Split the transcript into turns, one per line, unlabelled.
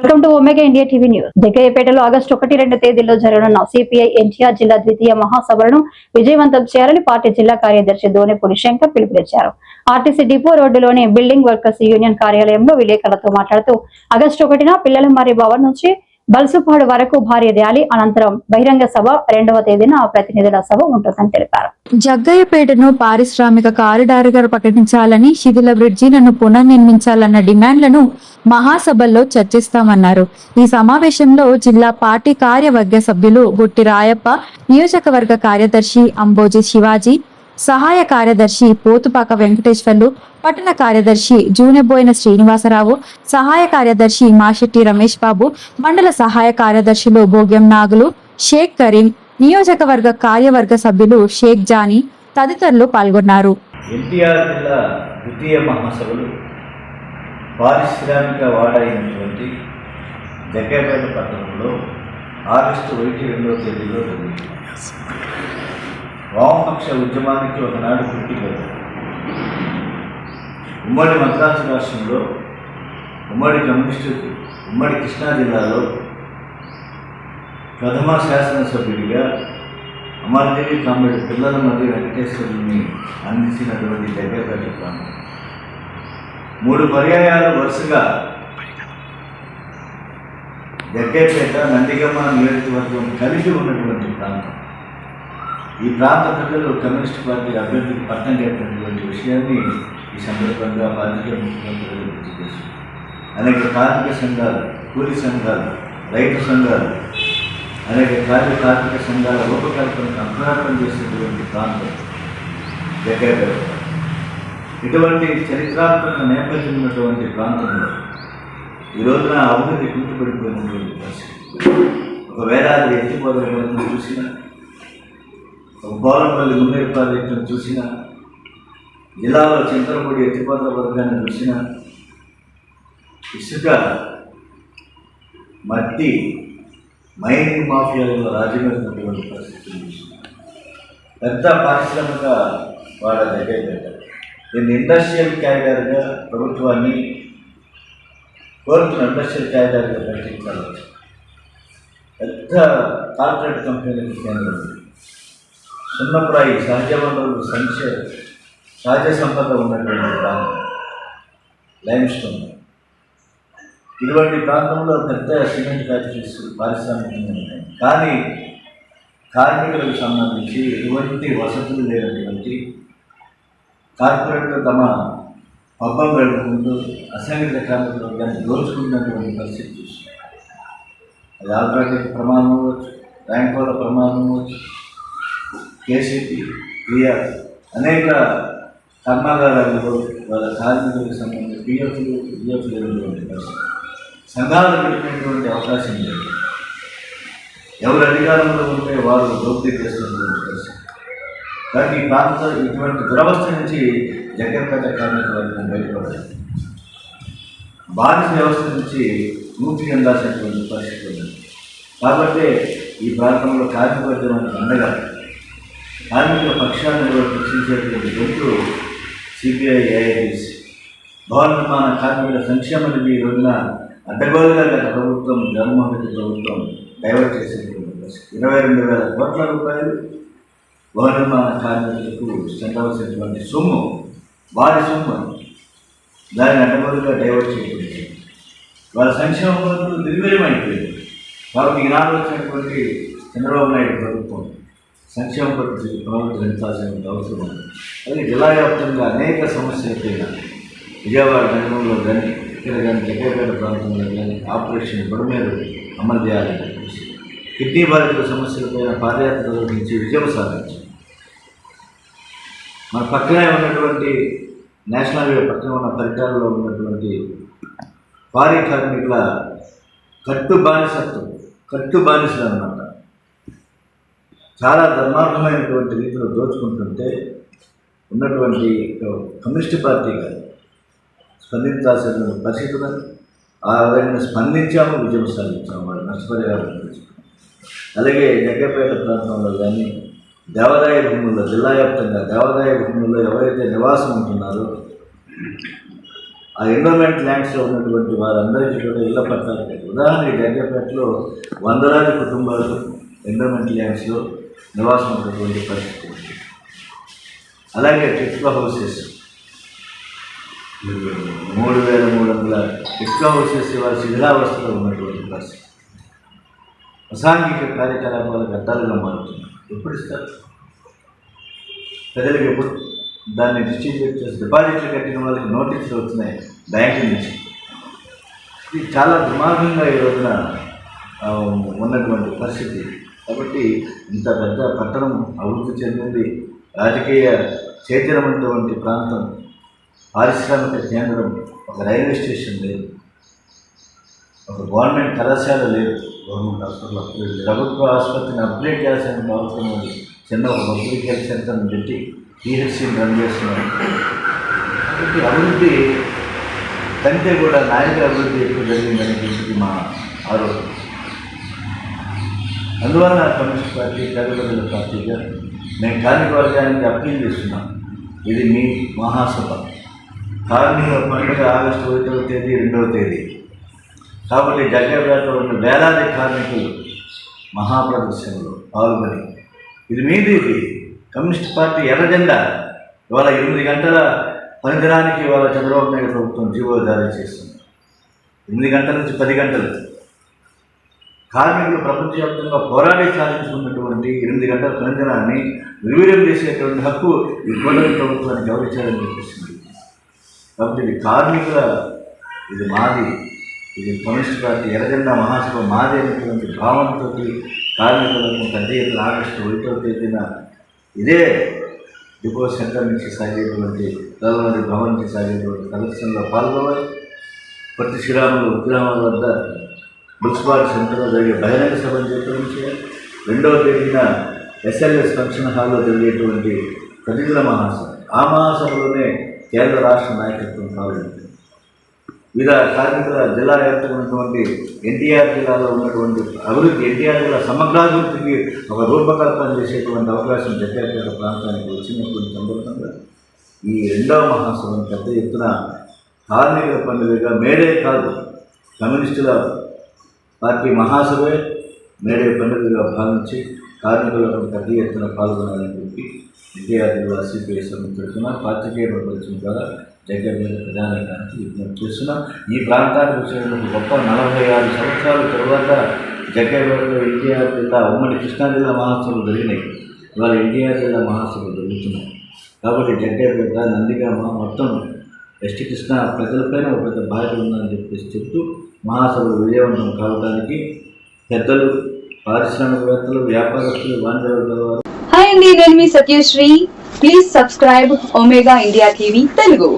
Welcome to Omega India TV news. జగ్గయ్యపేటలో August 1-2 తేదీల్లో జరగనున్న సిపిఐ ఎన్టీఆర్ జిల్లా ద్వితీయ మహాసభలను విజయవంతం చేయాలని పార్టీ జిల్లా కార్యదర్శి దోనెపూడి శంకర్ పిలుపునిచ్చారు. ఆర్టీసీ డిపో రోడ్డులోని బిల్డింగ్ వర్కర్స్ యూనియన్ కార్యాలయంలో విలేకరులతో మాట్లాడుతూ ఆగస్టు 1న పిల్లలమారి భవన్ నుంచి బల్సుపాడు వరకు భారీ ర్యాలీ అనంతరం బహిరంగ సభ, 2వ తేదీన ప్రతినిధుల సభ ఉంటుందని తెలిపారు.
జగ్గయ్యపేటను పారిశ్రామిక కారిడార్ గా ప్రకటించాలని, శిథిల బ్రిడ్జిలను పునర్నిర్మించాలన్న డిమాండ్లను మహాసభల్లో చర్చిస్తామన్నారు. ఈ సమావేశంలో జిల్లా పార్టీ కార్యవర్గ సభ్యులు గుట్టి రాయప్ప, నియోజకవర్గ కార్యదర్శి అంబోజీ శివాజీ, సహాయ కార్యదర్శి పోతుపాక వెంకటేశ్వర్లు, పట్టణ కార్యదర్శి జూనెబోయిన శ్రీనివాసరావు, సహాయ కార్యదర్శి మాషెట్టి రమేష్ బాబు, మండల సహాయ కార్యదర్శులు భోగ్యం నాగులు, షేక్ కరీం, నియోజకవర్గ కార్యవర్గ సభ్యులు షేక్ జానీ తదితరులు పాల్గొన్నారు.
ఎన్టీఆర్ జిల్లా ద్వితీయ మహాసభలు పారిశ్రామిక వాడైనటువంటి జగ్గయ్యపేట పట్టణంలో ఆగస్టు 1-2 తేదీలో జరిగింది. వామపక్ష ఉద్యమానికి ఒకనాడు పుట్టినది. ఉమ్మడి మద్రాసు రాష్ట్రంలో, ఉమ్మడి కృష్ణా జిల్లాలో ప్రథమ శాసనసభ్యుడిగా అమరదేవి కామ్రేడ్ పిల్లలమర్రి వెంకటేశ్వరుని అందించినటువంటి జగ్గయ్యపేట ప్రాంతం 3 పర్యాయాలు వరుసగా జగ్గయ్యపేట, నందిగమ్మ నియోజకవర్గం కలిసి ఉన్నటువంటి ప్రాంతం. ఈ ప్రాంత ప్రజలు కమ్యూనిస్ట్ పార్టీ అభ్యర్థికి పట్టం కట్టినటువంటి విషయాన్ని ఈ సందర్భంగా రాజకీయ ముఖ్యమంత్రులు గుర్తు చేశారు. అనేక కార్మిక సంఘాలు, కూలీ సంఘాలు, రైతు సంఘాలు, అనేక కార్మిక సంఘాల రూపకల్పనకు అంకురార్పణ చేసినటువంటి ప్రాంతం జగ్గయ్యపేట. ఇటువంటి చరిత్రాత్మక నేపథ్యం ఉన్నటువంటి ప్రాంతంలో ఈ రోజున అభివృద్ధి కుంటుపడిపోయినటువంటి పరిస్థితి. ఒక వేలాది ఎత్తిపోతలను చూసినా, ఒక పోలంపల్లి మున్నేరు ప్రాజెక్టును చూసినా, జిల్లాలో చింతలపూడి ఎత్తిపోతల వర్గాన్ని చూసినా, ఇసుక, మట్టి, మైనింగ్ మాఫియాలో రాజ్యమైనటువంటి పరిస్థితులు చూసినా, పెద్ద పారిశ్రామిక వాడ జగ్గయ్యపేట. దీన్ని ఇండస్ట్రియల్ క్యారిడార్గా ప్రభుత్వాన్ని కోరుతున్న ఇండస్ట్రియల్ క్యారిడార్గా ప్రకటించాలి. పెద్ద కార్పొరేట్ కంపెనీలకు కేంద్రం, సున్నప్రాయి సహజ వనరులు సహజ సంపద ఉన్నటువంటి ప్రాంతం లైమ్స్టోన్. ఇటువంటి ప్రాంతంలో పెద్ద సిమెంట్ ఫ్యాక్టరీస్ పారిశ్రామికంగా ఉన్నాయి. కానీ కార్మికులకు సంబంధించి ఎటువంటి వసతులు లేనటువంటి కార్పొరేట్లు తమ పబ్బం గడుపుకుంటూ అసంఘటిత కార్మికుల వర్గాన్ని దోచుకున్నటువంటి పరిస్థితి చూస్తుంది. అది ఆల్ట్రాటెక్ ప్రమాదం అవ్వచ్చు, ర్యాంకోల ప్రమాదం అవ్వచ్చు, కేసీపీ, పిఆర్, అనేక కర్మాగారాలలో వాళ్ళ కార్మికులకు సంబంధించి పిఎఫ్లు, ఈఎఫ్లు లేనటువంటి పరిస్థితి. సంఘాలు పెట్టినటువంటి అవకాశం లేదు. ఎవరు అధికారంలో ఉంటే వారు దోపిడీ చేస్తున్నటువంటి పరిస్థితి. కానీ ఈ ప్రాంతం ఇటువంటి దురవస్థ నుంచి జగ్గయ్యపేట కార్మిక వర్గం బయటపడాలి. బానిస వ్యవస్థ నుంచి ముక్తి చెందాల్సినటువంటి పరిస్థితి ఉంది. కాబట్టి ఈ ప్రాంతంలో కార్మిక వర్గానికి అండగా కార్మికుల పక్షాన్ని రక్షించేటువంటి గొంతు సిపిఐ ఏఐటీసీ. భవన నిర్మాణ కార్మికుల సంక్షేమ నిధి రోజున అడ్డగోలుగా గత ప్రభుత్వం, జగన్మోహన్ రెడ్డి ప్రభుత్వం డైవర్ట్ చేసేటువంటి పరిస్థితి. 22,000 కోట్ల రూపాయలు భవన నిర్మాణ కార్మికులకు చెందవలసినటువంటి సొమ్ము, వారి సొమ్ము, దాన్ని అడ్డగోలుగా డైవర్ట్ చేయబడింది. వాళ్ళ సంక్షేమ పథకాలు నిర్వీర్యమైపోయింది. కాబట్టి ఈనాడు వచ్చినటువంటి చంద్రబాబు నాయుడు ప్రభుత్వం సంక్షేమ పద్ధతి పునరుద్ధరించాల్సిన అవసరం ఉంది. అలాగే జిల్లా వ్యాప్తంగా అనేక సమస్యలపైన విజయవాడ నగరంలో కానీ, ఇక్కడ కానీ, జగ్గయ్యపేట ప్రాంతంలో కానీ ఆపరేషన్ బుడమేరు అమలు చేయాలని చెప్పేసి కిడ్నీ బాధితుల సమస్యలపైన పాదయాత్ర నిర్వహించి విజయం సాధించారు. మన పక్కనే ఉన్నటువంటి నేషనల్ హైవే పక్కన ఉన్న పరిటాలలో ఉన్నటువంటి భారీ కార్మికుల కట్టు బానిసలు అన్నమాట. చాలా ధర్మార్థమైనటువంటి రీతిలో దోచుకుంటుంటే ఉన్నటువంటి కమ్యూనిస్ట్ పార్టీగా స్పందించాల్సిన పరిస్థితులు, ఆ విధంగా స్పందించాము, విజయం సాధించాము. వాళ్ళు నష్టపరిహారం. అలాగే జగ్గయ్యపేట ప్రాంతంలో కానీ దేవాదాయ భూముల్లో, జిల్లా వ్యాప్తంగా దేవాదాయ భూముల్లో ఎవరైతే నివాసం ఉంటున్నారో ఆ ఎన్విరాన్మెంట్ ల్యాండ్స్లో ఉన్నటువంటి వారందరికీ కూడా ఇళ్ల పట్టాలు కట్టి, ఉదాహరణకి జగ్గపేటలో వందలాది కుటుంబాలు ఎన్విరాన్మెంట్ ల్యాండ్స్లో నివాసం ఉన్నటువంటి పరిస్థితి ఉంది. అలాగే టిట్కో హౌసెస్ 3,300 టిట్కో హౌసెస్ ఇవాళ శిథిలావస్థలో ఉన్నటువంటి పరిస్థితి. అసాంఘిక కార్యకలాపాలకు అడ్డాలుగా మారుతుంది. ఎప్పుడు ఇస్తారు ప్రజలకు? ఎప్పుడు దాన్ని డిస్ట్రిబ్యూట్ చేసి డిపాజిట్లు కట్టిన వాళ్ళకి నోటీసులు వచ్చినాయి బ్యాంకు నుంచి. ఇది చాలా దుర్మార్గంగా ఈ రోజున ఉన్నటువంటి పరిస్థితి. కాబట్టి ఇంత పెద్ద పట్టణం అభివృద్ధి చెందింది, రాజకీయ చైతన్యమైనటువంటి ప్రాంతం, పారిశ్రామిక కేంద్రం, ఒక రైల్వే స్టేషన్ లేదు, ఒక గవర్నమెంట్ కళాశాల లేదు, గవర్నమెంట్ హాస్పిటల్, ప్రభుత్వ ఆసుపత్రిని అప్గ్రేడ్ చేయాల్సిన అవసరం ఉంది. చిన్న ఒక పబ్లిక్ హెల్త్ సెంటర్ని పెట్టి పిహెచ్సిని రన్ చేస్తున్నారు. కాబట్టి అభివృద్ధి కంటే కూడా నాయకుల అభివృద్ధి ఎక్కువ జరిగిందనేటువంటిది మా ఆరోపణ. అందువల్ల కమ్యూనిస్ట్ పార్టీ, ప్రజల పార్టీగా మేము కార్మిక వర్గానికి అప్పీల్ చేస్తున్నాం. ఇది మీ మహాసభ. కార్మిక పండుగ ఆగస్టు 1వ తేదీ 2వ తేదీ. కాబట్టి జగ్గపేటలో ఉన్న వేలాది కార్మికులు మహాప్రదర్శనలో పాల్గొని, ఇది మీది, ఇది కమ్యూనిస్ట్ పార్టీ ఎర్రజెండా. ఇవాళ 8 గంటల పనిదినానికి ఇవాళ చంద్రబాబు నాయుడు ప్రభుత్వం జీవో జారీ చేస్తుంది. 8 గంటల నుంచి 10 గంటలు. కార్మికులు ప్రపంచవ్యాప్తంగా పోరాడి సాధించుకున్నటువంటి 8 గంటల పనిదినాన్ని నిర్వీర్యం చేసేటువంటి హక్కు ఈ కూటమి ప్రభుత్వానికి ఎవరిచ్చారని చెప్పేసింది. కాబట్టి ఇది కార్మికుల, ఇది మాది, ఇది కమ్యూనిస్ట్ పార్టీ ఎర్రజెండా మహాసభ మాది అనేటువంటి భావనతో కార్మికులకు పెద్ద ఎత్తున ఆగస్టు 1వ తేదీన ఇదే డిపో సెంటర్ నుంచి సాగేటువంటి గవర్నర్ భవన్ నుంచి సాగేటువంటి ప్రదర్శనలో పాల్గొవాలి. ప్రతి శ్రీరాములు విగ్రహాల వద్ద మున్సిపాలిటీ సెంటర్లో జరిగే బహిరంగ సభను చేపట్టడం చేయాలి. 2వ తేదీన ఎస్ఎల్ఎస్ ఫంక్షన్ హాల్లో జరిగేటువంటి ప్రతినిధుల మహాసభ, ఆ మహాసభలోనే కేంద్ర రాష్ట్ర నాయకత్వం పాల్గొంటుంది. వివిధ కార్మికుల జిల్లా వ్యాప్తంగా ఉన్నటువంటి ఎన్టీఆర్ జిల్లాలో ఉన్నటువంటి అభివృద్ధి, ఎన్టీఆర్ జిల్లా సమగ్రాభివృద్ధికి ఒక రూపకల్పన చేసేటువంటి అవకాశం జగ్గపేట ప్రాంతానికి వచ్చినటువంటి సందర్భంగా ఈ 2వ మహాసభను పెద్ద ఎత్తున కార్మికుల పండుగగా, మేడే కాదు కమ్యూనిస్టుల పార్టీ మహాసభే మేడే పండుగగా భావించి కార్మికులకు పెద్ద ఎత్తున పాల్గొనాలని చెప్పి ఎన్టీఆర్ జిల్లా సిపిఐ సమితి తరఫున పాత్రికేయ ప్రపంచం ద్వారా జగ్గపేట ప్రధానానికి విజ్ఞప్తి చేస్తున్నాం. ఈ ప్రాంతానికి వచ్చిన గొప్ప 46 సంవత్సరాల తరువాత జగ్గపేటలో ఎన్టీఆర్ జిల్లా, ఉమ్మడి కృష్ణా జిల్లా మహాసభలు జరిగినాయి. ఇవాళ ఎన్టీఆర్ జిల్లా మహాసభలు జరుగుతున్నాయి. కాబట్టి జగ్గపేట, నందిగామ మొత్తం వెస్ట్ కృష్ణా ప్రజలపైన ఒక పెద్ద బాధ్యత ఉందని చెప్పేసి చెప్తూ మహాసభలు విజయవంతం కావడానికి పెద్దలు, పారిశ్రామికవేత్తలు, వ్యాపారస్తులు, వాణిజ్యవర్గాల వారు.
హాయ్ అండి, నేను మీ Satyasri. Please subscribe Omega India TV Telugu.